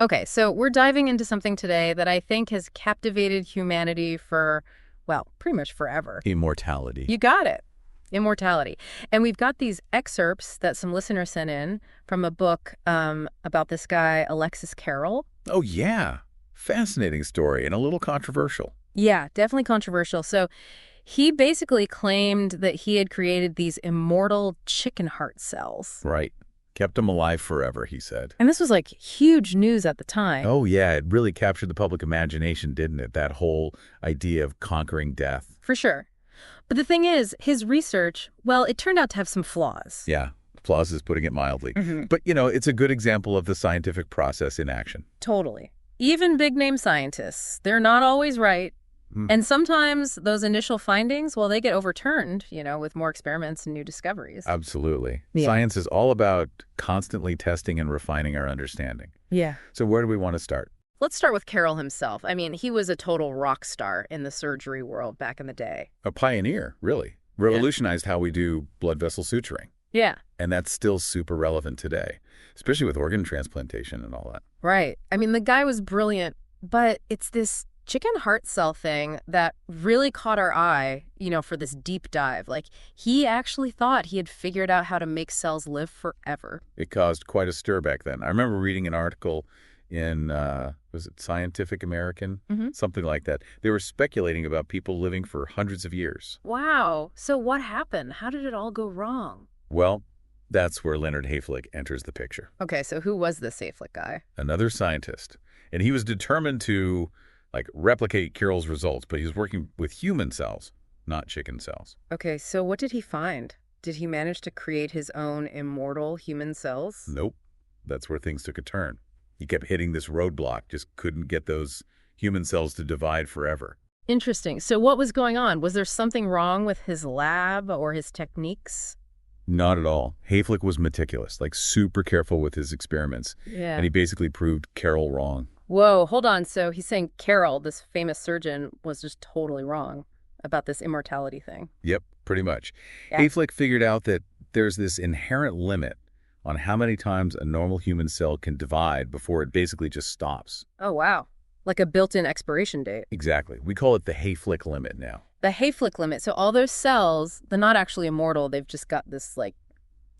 Okay, so we're diving into something today that I think has captivated humanity for, well, pretty much forever. Immortality. You got it. Immortality. And we've got these excerpts that some listeners sent in from a book about this guy, Alexis Carrel. Oh, yeah. Fascinating story and a little controversial. Yeah, definitely controversial. So he basically claimed that he had created these immortal chicken heart cells. Right. Kept him alive forever, he said. And this was like huge news at the time. Oh, yeah. It really captured the public imagination, didn't it? That whole idea of conquering death. For sure. But the thing is, his research, well, it turned out to have some flaws. Yeah. Flaws is putting it mildly. But, it's a good example of the scientific process in action. Totally. Even big-name scientists, they're not always right. And sometimes those initial findings, well, they get overturned, with more experiments and new discoveries. Absolutely. Yeah. Science is all about constantly testing and refining our understanding. Yeah. So where do we want to start? Let's start with Carrel himself. I mean, he was a total rock star in the surgery world back in the day. A pioneer, really. Revolutionized how we do blood vessel suturing. Yeah. And that's still super relevant today, especially with organ transplantation and all that. Right. I mean, the guy was brilliant, but it's this chicken heart cell thing that really caught our eye, for this deep dive. Like, he actually thought he had figured out how to make cells live forever. It caused quite a stir back then. I remember reading an article in, was it Scientific American? Something like that. They were speculating about people living for hundreds of years. Wow. So what happened? How did it all go wrong? Well, that's where Leonard Hayflick enters the picture. Okay, so who was this Hayflick guy? Another scientist. And he was determined to replicate Carrel's results, but he was working with human cells, not chicken cells. Okay, so what did he find? Did he manage to create his own immortal human cells? Nope. That's where things took a turn. He kept hitting this roadblock, just couldn't get those human cells to divide forever. Interesting. So what was going on? Was there something wrong with his lab or his techniques? Not at all. Hayflick was meticulous, super careful with his experiments. Yeah. And he basically proved Carrel wrong. Whoa, hold on. So he's saying Carrel, this famous surgeon, was just totally wrong about this immortality thing. Yep, pretty much. Yeah. Hayflick figured out that there's this inherent limit on how many times a normal human cell can divide before it basically just stops. Oh, wow. Like a built-in expiration date. Exactly. We call it the Hayflick limit now. The Hayflick limit. So all those cells, they're not actually immortal. They've just got this,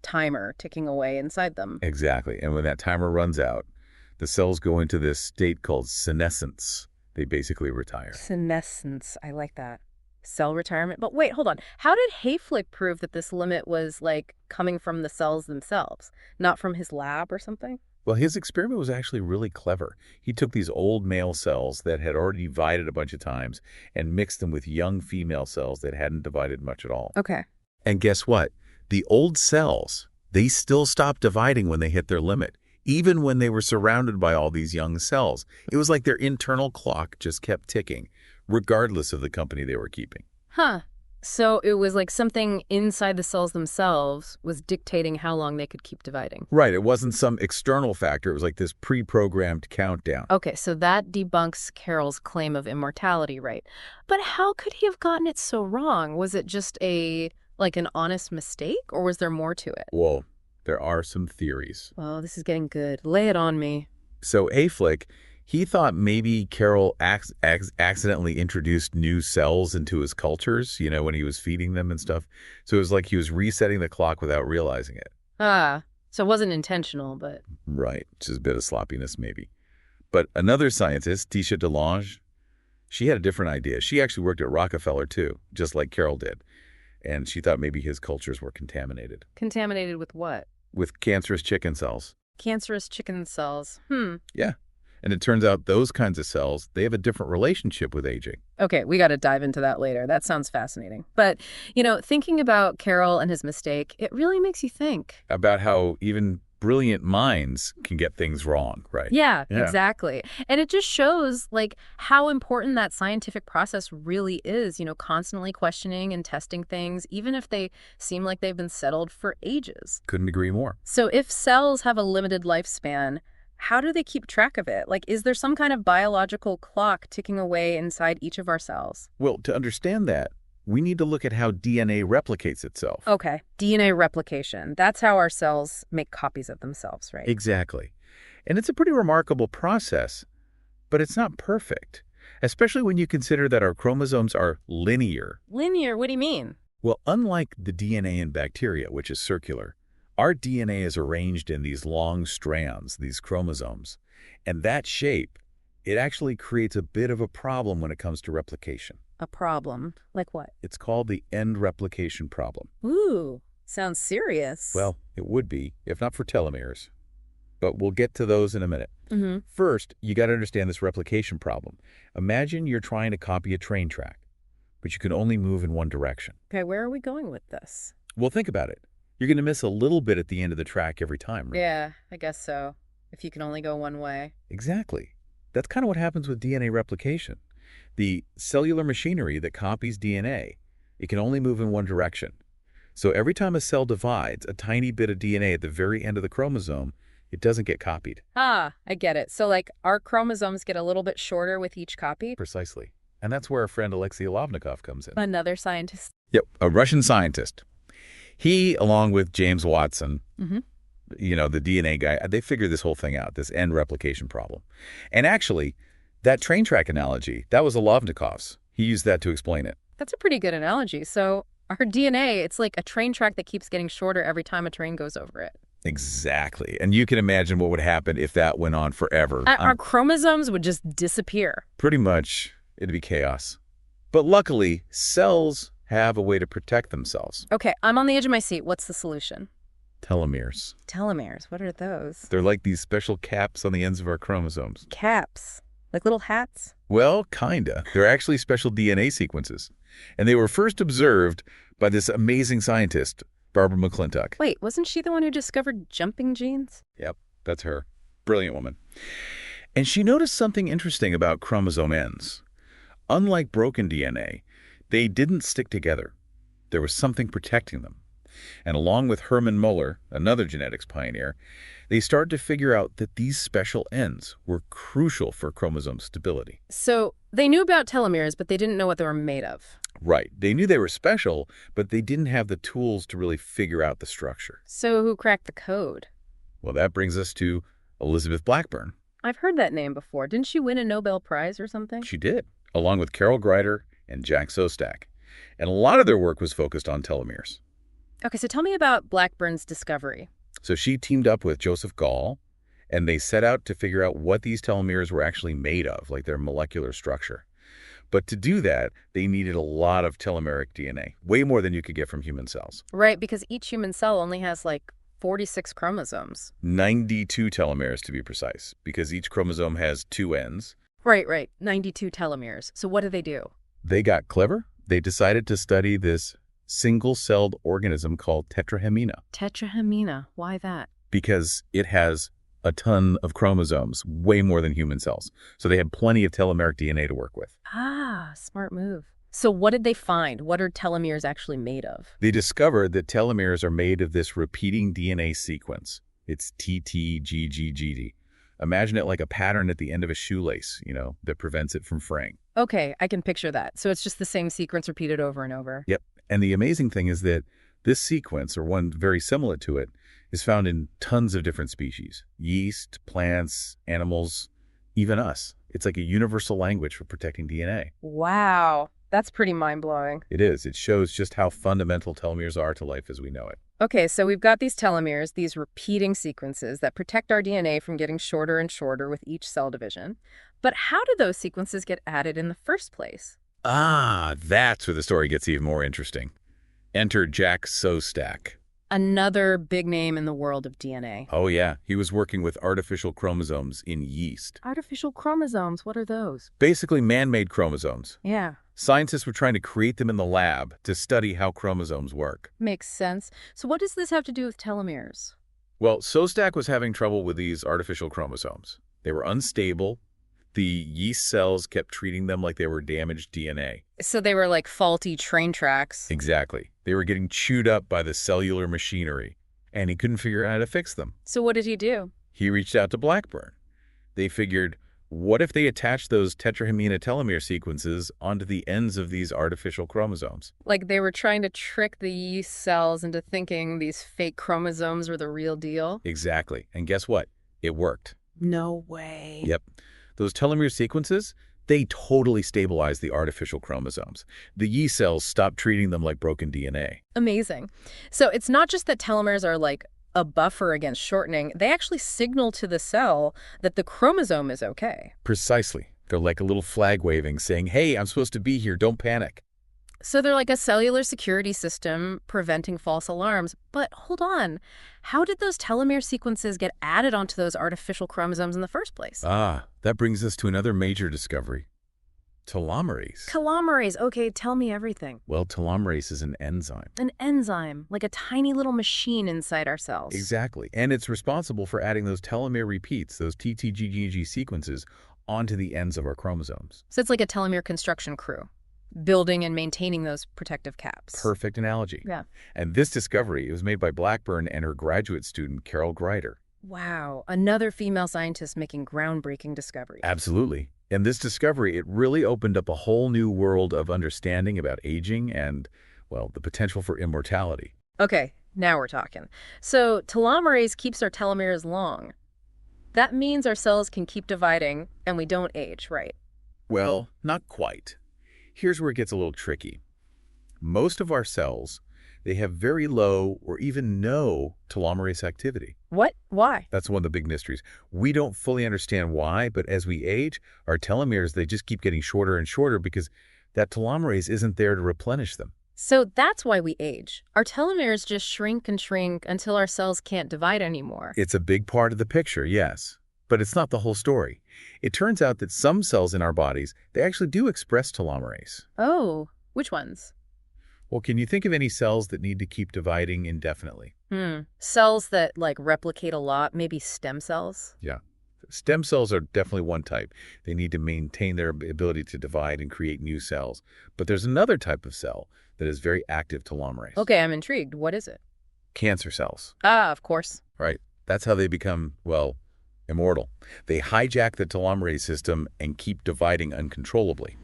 timer ticking away inside them. Exactly. And when that timer runs out, the cells go into this state called senescence. They basically retire. Senescence. I like that. Cell retirement. But wait, hold on. How did Hayflick prove that this limit was, coming from the cells themselves, not from his lab or something? Well, his experiment was actually really clever. He took these old male cells that had already divided a bunch of times and mixed them with young female cells that hadn't divided much at all. Okay. And guess what? The old cells, they still stopped dividing when they hit their limit, even when they were surrounded by all these young cells. It was like their internal clock just kept ticking, regardless of the company they were keeping. Huh. So it was like something inside the cells themselves was dictating how long they could keep dividing. Right. It wasn't some external factor. It was like this pre-programmed countdown. Okay, so that debunks Carrel's claim of immortality, right? But how could he have gotten it so wrong? Was it just an honest mistake, or was there more to it? Whoa. There are some theories. Well, this is getting good. Lay it on me. So Hayflick, he thought maybe Carrel accidentally introduced new cells into his cultures, when he was feeding them and stuff. So it was like he was resetting the clock without realizing it. Ah, so it wasn't intentional, but... Right, just a bit of sloppiness maybe. But another scientist, Tisha DeLange, she had a different idea. She actually worked at Rockefeller too, just like Carrel did. And she thought maybe his cultures were contaminated. Contaminated with what? With cancerous chicken cells. Cancerous chicken cells. Yeah. And it turns out those kinds of cells, they have a different relationship with aging. Okay, we got to dive into that later. That sounds fascinating. But, thinking about Carrel and his mistake, it really makes you think. About how even brilliant minds can get things wrong, right? Yeah, exactly. And it just shows, how important that scientific process really is, constantly questioning and testing things, even if they seem like they've been settled for ages. Couldn't agree more. So if cells have a limited lifespan, how do they keep track of it? Is there some kind of biological clock ticking away inside each of our cells? Well, to understand that, we need to look at how DNA replicates itself. Okay, DNA replication. That's how our cells make copies of themselves, right? Exactly. And it's a pretty remarkable process, but it's not perfect, especially when you consider that our chromosomes are linear. Linear? What do you mean? Well, unlike the DNA in bacteria, which is circular, our DNA is arranged in these long strands, these chromosomes. And that shape, it actually creates a bit of a problem when it comes to replication. A problem? Like what? It's called the end replication problem. Ooh, sounds serious. Well, it would be, if not for telomeres. But we'll get to those in a minute. Mm-hmm. First, you got to understand this replication problem. Imagine you're trying to copy a train track, but you can only move in one direction. Okay, where are we going with this? Well, think about it. You're going to miss a little bit at the end of the track every time, right? Yeah, I guess so. If you can only go one way. Exactly. That's kind of what happens with DNA replication. The cellular machinery that copies DNA, it can only move in one direction. So every time a cell divides, a tiny bit of DNA at the very end of the chromosome, it doesn't get copied. Ah, I get it. So like our chromosomes get a little bit shorter with each copy? Precisely. And that's where our friend Alexei Lovnikov comes in. Another scientist. Yep, a Russian scientist. He, along with James Watson, Mm-hmm. The DNA guy, they figured this whole thing out, this end replication problem. And actually, that train track analogy, that was a Lovnikov's. He used that to explain it. That's a pretty good analogy. So our DNA, it's like a train track that keeps getting shorter every time a train goes over it. Exactly. And you can imagine what would happen if that went on forever. Our chromosomes would just disappear. Pretty much, it'd be chaos. But luckily, cells have a way to protect themselves. Okay, I'm on the edge of my seat. What's the solution? Telomeres. Telomeres. What are those? They're like these special caps on the ends of our chromosomes. Caps. Like little hats? Well, kinda. They're actually special DNA sequences. And they were first observed by this amazing scientist, Barbara McClintock. Wait, wasn't she the one who discovered jumping genes? Yep, that's her. Brilliant woman. And she noticed something interesting about chromosome ends. Unlike broken DNA, they didn't stick together. There was something protecting them. And along with Hermann Muller, another genetics pioneer, they started to figure out that these special ends were crucial for chromosome stability. So they knew about telomeres, but they didn't know what they were made of. Right. They knew they were special, but they didn't have the tools to really figure out the structure. So who cracked the code? Well, that brings us to Elizabeth Blackburn. I've heard that name before. Didn't she win a Nobel Prize or something? She did, along with Carol Greider and Jack Szostak. And a lot of their work was focused on telomeres. Okay, so tell me about Blackburn's discovery. So she teamed up with Joseph Gall, and they set out to figure out what these telomeres were actually made of, like their molecular structure. But to do that, they needed a lot of telomeric DNA, way more than you could get from human cells. Right, because each human cell only has like 46 chromosomes. 92 telomeres to be precise, because each chromosome has two ends. Right. 92 telomeres. So what do? They got clever. They decided to study this single-celled organism called tetrahemina. Tetrahemina. Why that? Because it has a ton of chromosomes, way more than human cells. So they had plenty of telomeric DNA to work with. Ah, smart move. So what did they find? What are telomeres actually made of? They discovered that telomeres are made of this repeating DNA sequence. It's TTGGGD. Imagine it like a pattern at the end of a shoelace, that prevents it from fraying. Okay, I can picture that. So it's just the same sequence repeated over and over. Yep. And the amazing thing is that this sequence, or one very similar to it, is found in tons of different species. Yeast, plants, animals, even us. It's like a universal language for protecting DNA. Wow, that's pretty mind-blowing. It is. It shows just how fundamental telomeres are to life as we know it. Okay, so we've got these telomeres, these repeating sequences that protect our DNA from getting shorter and shorter with each cell division. But how do those sequences get added in the first place? Ah, that's where the story gets even more interesting. Enter Jack Szostak. Another big name in the world of DNA. Oh, yeah. He was working with artificial chromosomes in yeast. Artificial chromosomes, what are those? Basically man-made chromosomes. Yeah. Scientists were trying to create them in the lab to study how chromosomes work. Makes sense. So what does this have to do with telomeres? Well, Szostak was having trouble with these artificial chromosomes. They were unstable. The yeast cells kept treating them like they were damaged DNA. So they were like faulty train tracks. Exactly. They were getting chewed up by the cellular machinery, and he couldn't figure out how to fix them. So what did he do? He reached out to Blackburn. They figured, what if they attached those tetrahemina telomere sequences onto the ends of these artificial chromosomes? Like they were trying to trick the yeast cells into thinking these fake chromosomes were the real deal? Exactly. And guess what? It worked. No way. Yep. Those telomere sequences, they totally stabilize the artificial chromosomes. The yeast cells stop treating them like broken DNA. Amazing. So it's not just that telomeres are like a buffer against shortening. They actually signal to the cell that the chromosome is okay. Precisely. They're like a little flag waving saying, hey, I'm supposed to be here, don't panic. So they're like a cellular security system preventing false alarms. But hold on. How did those telomere sequences get added onto those artificial chromosomes in the first place? Ah, that brings us to another major discovery. Telomerase. Telomerase. Okay, tell me everything. Well, telomerase is an enzyme. An enzyme, like a tiny little machine inside our cells. Exactly. And it's responsible for adding those telomere repeats, those TTGGG sequences, onto the ends of our chromosomes. So it's like a telomere construction crew, building and maintaining those protective caps. Perfect analogy. Yeah. And this discovery, it was made by Blackburn and her graduate student, Carol Greider. Wow, another female scientist making groundbreaking discoveries. Absolutely. And this discovery, it really opened up a whole new world of understanding about aging and, well, the potential for immortality. Okay, now we're talking. So telomerase keeps our telomeres long. That means our cells can keep dividing and we don't age, right? Well, not quite. Here's where it gets a little tricky. Most of our cells, they have very low or even no telomerase activity. What? Why? That's one of the big mysteries. We don't fully understand why, but as we age, our telomeres, they just keep getting shorter and shorter because that telomerase isn't there to replenish them. So that's why we age. Our telomeres just shrink and shrink until our cells can't divide anymore. It's a big part of the picture, yes. But it's not the whole story. It turns out that some cells in our bodies, they actually do express telomerase. Oh, which ones? Well, can you think of any cells that need to keep dividing indefinitely? Cells that, like, replicate a lot, maybe stem cells? Yeah. Stem cells are definitely one type. They need to maintain their ability to divide and create new cells. But there's another type of cell that is very active telomerase. Okay, I'm intrigued. What is it? Cancer cells. Ah, of course. Right. That's how they become, well, immortal. They hijack the telomerase system and keep dividing uncontrollably.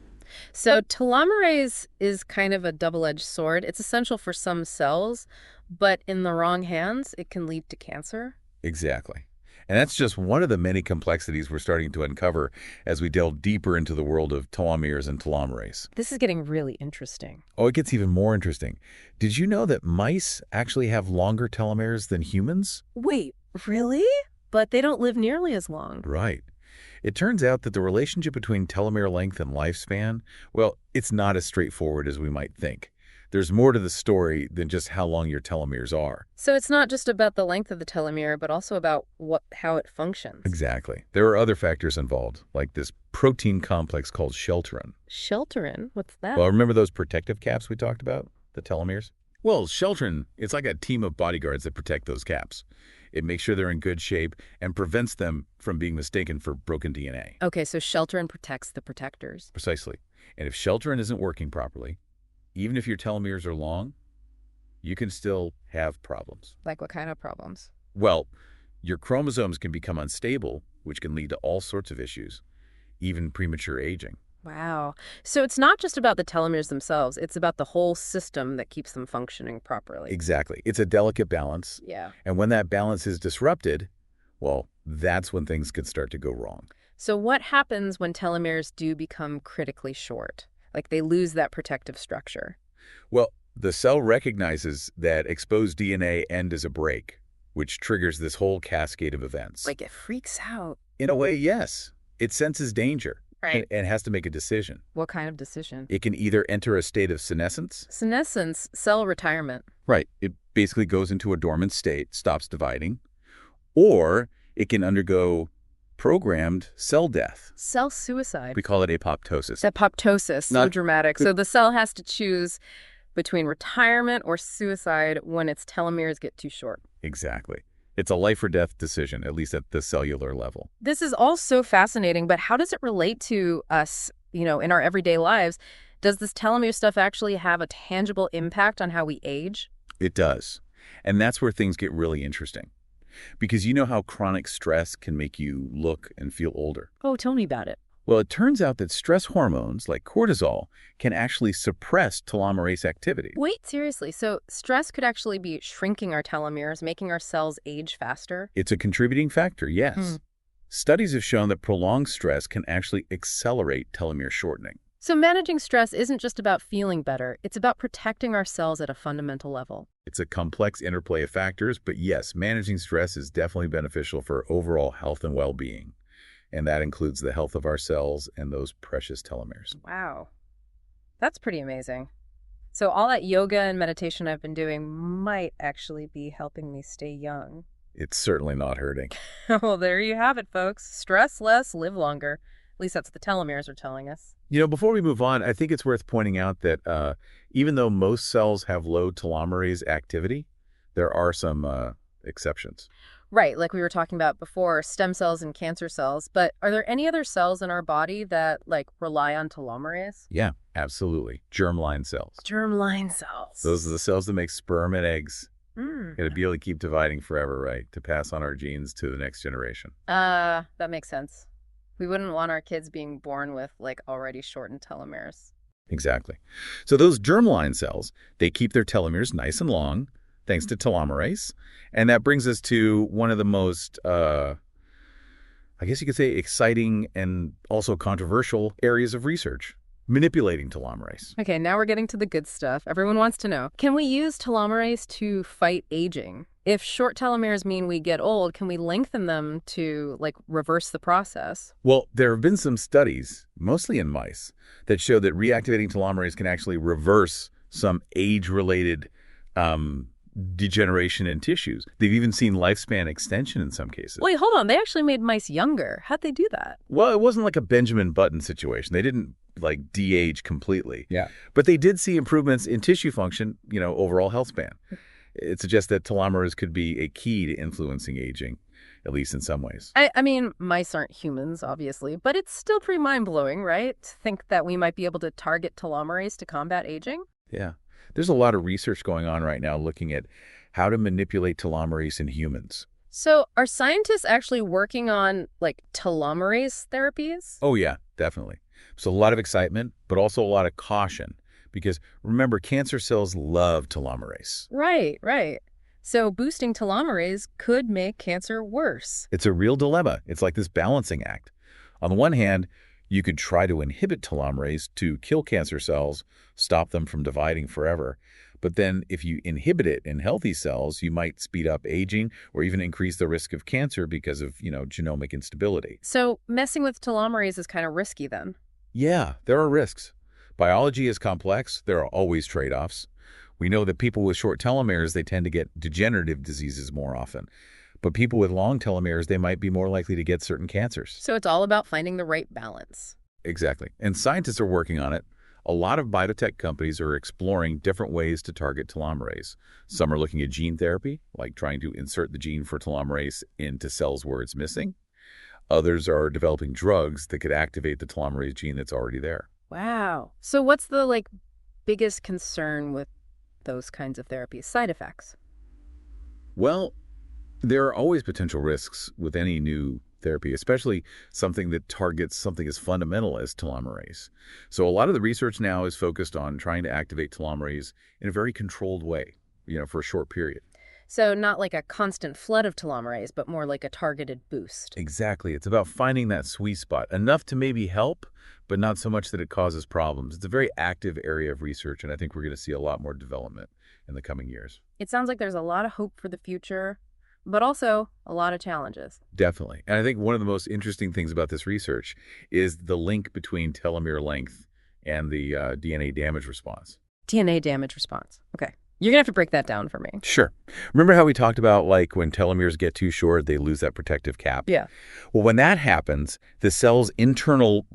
So telomerase is kind of a double-edged sword. It's essential for some cells, but in the wrong hands, it can lead to cancer. Exactly. And that's just one of the many complexities we're starting to uncover as we delve deeper into the world of telomeres and telomerase. This is getting really interesting. Oh, it gets even more interesting. Did you know that mice actually have longer telomeres than humans? Wait, really? But they don't live nearly as long. Right. It turns out that the relationship between telomere length and lifespan, well, it's not as straightforward as we might think. There's more to the story than just how long your telomeres are. So it's not just about the length of the telomere, but also about how it functions. Exactly. There are other factors involved, like this protein complex called shelterin. Shelterin? What's that? Well, remember those protective caps we talked about? The telomeres? Well, shelterin, it's like a team of bodyguards that protect those caps. It makes sure they're in good shape and prevents them from being mistaken for broken DNA. Okay, so shelterin protects the protectors. Precisely. And if shelterin isn't working properly, even if your telomeres are long, you can still have problems. Like what kind of problems? Well, your chromosomes can become unstable, which can lead to all sorts of issues, even premature aging. Wow. So it's not just about the telomeres themselves. It's about the whole system that keeps them functioning properly. Exactly. It's a delicate balance. Yeah. And when that balance is disrupted, well, that's when things could start to go wrong. So what happens when telomeres do become critically short? Like they lose that protective structure? Well, the cell recognizes that exposed DNA end as a break, which triggers this whole cascade of events. Like it freaks out. In a way, yes. It senses danger. Right. And has to make a decision. What kind of decision? It can either enter a state of senescence. Senescence, cell retirement. Right. It basically goes into a dormant state, stops dividing. Or it can undergo programmed cell death. Cell suicide. We call it apoptosis. Apoptosis, so dramatic. So the cell has to choose between retirement or suicide when its telomeres get too short. Exactly. It's a life or death decision, at least at the cellular level. This is all so fascinating, but how does it relate to us, in our everyday lives? Does this telomere stuff actually have a tangible impact on how we age? It does. And that's where things get really interesting. Because you know how chronic stress can make you look and feel older? Oh, tell me about it. Well, it turns out that stress hormones, like cortisol, can actually suppress telomerase activity. Wait, seriously. So stress could actually be shrinking our telomeres, making our cells age faster? It's a contributing factor, yes. Studies have shown that prolonged stress can actually accelerate telomere shortening. So managing stress isn't just about feeling better, it's about protecting our cells at a fundamental level. It's a complex interplay of factors, but yes, managing stress is definitely beneficial for overall health and well-being. And that includes the health of our cells and those precious telomeres. Wow. That's pretty amazing. So all that yoga and meditation I've been doing might actually be helping me stay young. It's certainly not hurting. Well, there you have it, folks. Stress less, live longer. At least that's what the telomeres are telling us. Before we move on, I think it's worth pointing out that even though most cells have low telomerase activity, there are some exceptions. Right, like we were talking about before, stem cells and cancer cells. But are there any other cells in our body that, rely on telomerase? Yeah, absolutely. Germline cells. Germline cells. Those are the cells that make sperm and eggs. Mm. Got to be able to keep dividing forever, right? To pass on our genes to the next generation. That makes sense. We wouldn't want our kids being born with, already shortened telomeres. Exactly. So those germline cells, they keep their telomeres nice and long, thanks to telomerase. And that brings us to one of the most, I guess you could say, exciting and also controversial areas of research, manipulating telomerase. Okay, now we're getting to the good stuff. Everyone wants to know, can we use telomerase to fight aging? If short telomeres mean we get old, can we lengthen them to, reverse the process? Well, there have been some studies, mostly in mice, that show that reactivating telomerase can actually reverse some age-related degeneration in tissues. They've even seen lifespan extension in some cases. Wait, hold on. They actually made mice younger. How'd they do that? Well, it wasn't like a Benjamin Button situation. They didn't de-age completely. Yeah. But they did see improvements in tissue function, overall health span. It suggests that telomerase could be a key to influencing aging, at least in some ways. I mean, mice aren't humans, obviously, but it's still pretty mind-blowing, right? To think that we might be able to target telomerase to combat aging. Yeah. There's a lot of research going on right now looking at how to manipulate telomerase in humans. So are scientists actually working on, telomerase therapies? Oh, yeah, definitely. So a lot of excitement, but also a lot of caution. Because remember, cancer cells love telomerase. Right. So boosting telomerase could make cancer worse. It's a real dilemma. It's like this balancing act. On the one hand, you could try to inhibit telomerase to kill cancer cells, stop them from dividing forever. But then if you inhibit it in healthy cells, you might speed up aging or even increase the risk of cancer because of, genomic instability. So messing with telomerase is kind of risky then. Yeah, there are risks. Biology is complex. There are always trade-offs. We know that people with short telomeres, they tend to get degenerative diseases more often. But people with long telomeres, they might be more likely to get certain cancers. So it's all about finding the right balance. Exactly. And scientists are working on it. A lot of biotech companies are exploring different ways to target telomerase. Some are looking at gene therapy, like trying to insert the gene for telomerase into cells where it's missing. Others are developing drugs that could activate the telomerase gene that's already there. Wow. So what's the, biggest concern with those kinds of therapies? Side effects? Well, there are always potential risks with any new therapy, especially something that targets something as fundamental as telomerase. So a lot of the research now is focused on trying to activate telomerase in a very controlled way, for a short period. So not like a constant flood of telomerase, but more like a targeted boost. Exactly. It's about finding that sweet spot, enough to maybe help, but not so much that it causes problems. It's a very active area of research, and I think we're going to see a lot more development in the coming years. It sounds like there's a lot of hope for the future, but also a lot of challenges. Definitely. And I think one of the most interesting things about this research is the link between telomere length and the DNA damage response. DNA damage response. Okay. You're going to have to break that down for me. Sure. Remember how we talked about when telomeres get too short, they lose that protective cap? Yeah. Well, when that happens, the cell's internal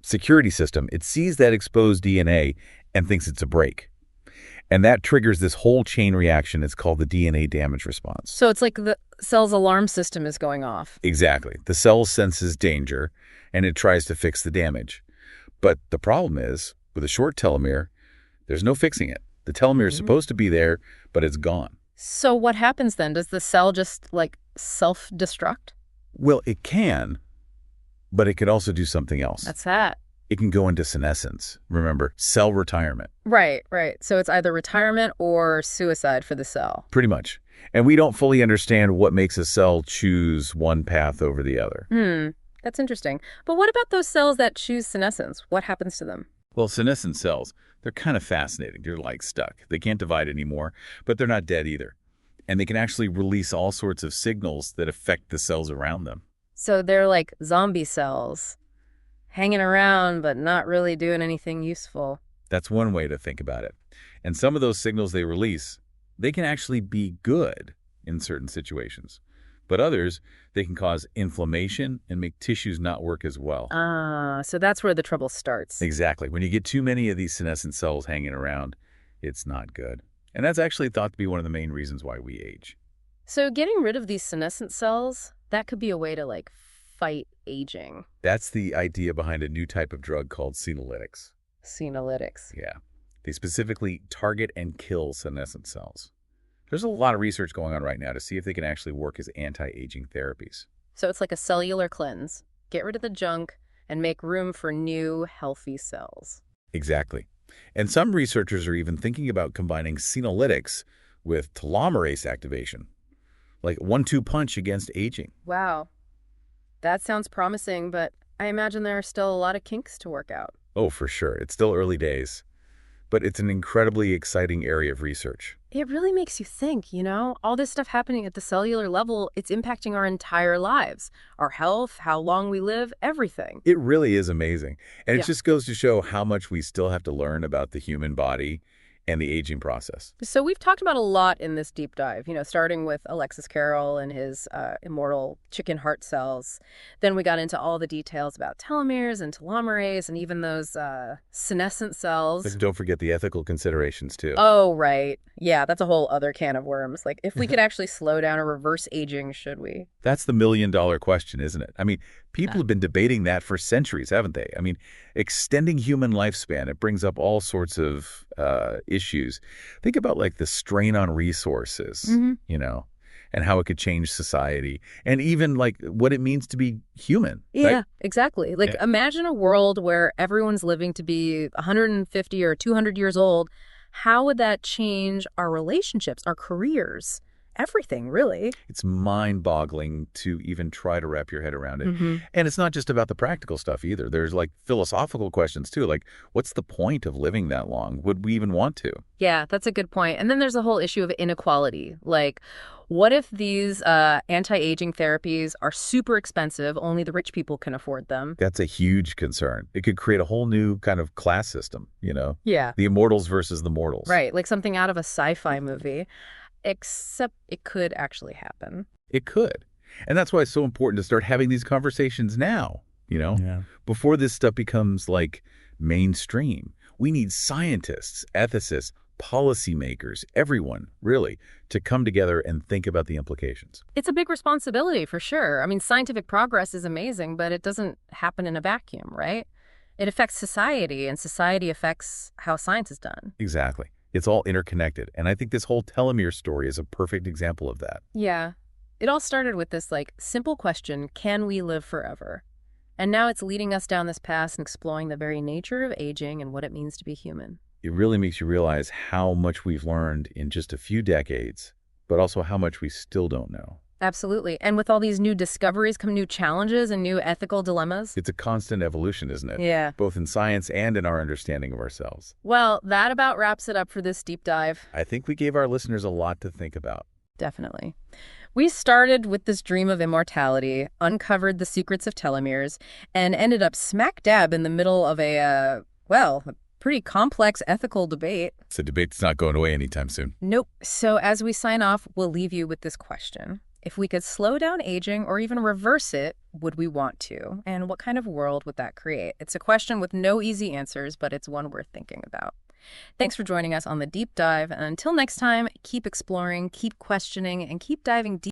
security system, it sees that exposed DNA and thinks it's a break. And that triggers this whole chain reaction. It's called the DNA damage response. So it's like the cell's alarm system is going off. Exactly. The cell senses danger and it tries to fix the damage. But the problem is, with a short telomere, there's no fixing it. The telomere is supposed to be there, but it's gone. So what happens then? Does the cell just self-destruct? Well, it can, but it could also do something else. That's that. It can go into senescence. Remember, cell retirement. Right. So it's either retirement or suicide for the cell. Pretty much. And we don't fully understand what makes a cell choose one path over the other. That's interesting. But what about those cells that choose senescence? What happens to them? Well, senescent cells, they're kind of fascinating. They're like stuck. They can't divide anymore, but they're not dead either. And they can actually release all sorts of signals that affect the cells around them. So they're like zombie cells, hanging around but not really doing anything useful. That's one way to think about it. And some of those signals they release, they can actually be good in certain situations. But others, they can cause inflammation and make tissues not work as well. So that's where the trouble starts. Exactly. When you get too many of these senescent cells hanging around, it's not good. And that's actually thought to be one of the main reasons why we age. So getting rid of these senescent cells, that could be a way to, like, fight aging. That's the idea behind a new type of drug called senolytics. Senolytics. Yeah. They specifically target and kill senescent cells. There's a lot of research going on right now to see if they can actually work as anti-aging therapies. So it's like a cellular cleanse. Get rid of the junk and make room for new, healthy cells. Exactly. And some researchers are even thinking about combining senolytics with telomerase activation, like 1-2 punch against aging. Wow. That sounds promising, but I imagine there are still a lot of kinks to work out. Oh, for sure. It's still early days, but it's an incredibly exciting area of research. It really makes you think, all this stuff happening at the cellular level, it's impacting our entire lives, our health, how long we live, everything. It really is amazing. And Yeah. it just goes to show how much we still have to learn about the human body and the aging process. So we've talked about a lot in this deep dive, starting with Alexis Carrel and his immortal chicken heart cells. Then we got into all the details about telomeres and telomerase and even those senescent cells. But don't forget the ethical considerations, too. Oh, right. Yeah, that's a whole other can of worms. Like, if we could actually slow down or reverse aging, should we? That's the million-dollar question, isn't it? I mean, people have been debating that for centuries, haven't they? I mean, extending human lifespan, it brings up all sorts of issues. Think about, like, the strain on resources, and how it could change society, and even, like, what it means to be human. Yeah, right? exactly. Like, imagine a world where everyone's living to be 150 or 200 years old. How would that change our relationships, our careers, everything, really? It's mind-boggling to even try to wrap your head around it. And it's not just about the practical stuff either. There's, like, philosophical questions, too. Like, what's the point of living that long? Would we even want to? Yeah, that's a good point. And then there's the whole issue of inequality. Like, what if these anti-aging therapies are super expensive, only the rich people can afford them? That's a huge concern. It could create a whole new kind of class system, Yeah. The immortals versus the mortals. Right, like something out of a sci-fi movie. Except it could actually happen. It could. And that's why it's so important to start having these conversations now, before this stuff becomes, like, mainstream. We need scientists, ethicists, policymakers, everyone, really, to come together and think about the implications. It's a big responsibility, for sure. I mean, scientific progress is amazing, but it doesn't happen in a vacuum, right? It affects society, and society affects how science is done. Exactly. It's all interconnected. And I think this whole telomere story is a perfect example of that. Yeah. It all started with this, like, simple question, can we live forever? And now it's leading us down this path and exploring the very nature of aging and what it means to be human. It really makes you realize how much we've learned in just a few decades, but also how much we still don't know. Absolutely. And with all these new discoveries come new challenges and new ethical dilemmas. It's a constant evolution, isn't it? Yeah. Both in science and in our understanding of ourselves. Well, that about wraps it up for this deep dive. I think we gave our listeners a lot to think about. Definitely. We started with this dream of immortality, uncovered the secrets of telomeres, and ended up smack dab in the middle of a pretty complex ethical debate. It's a debate that's not going away anytime soon. Nope. So as we sign off, we'll leave you with this question. If we could slow down aging or even reverse it, would we want to? And what kind of world would that create? It's a question with no easy answers, but it's one worth thinking about. Thanks for joining us on the deep dive. And until next time, keep exploring, keep questioning, and keep diving deep.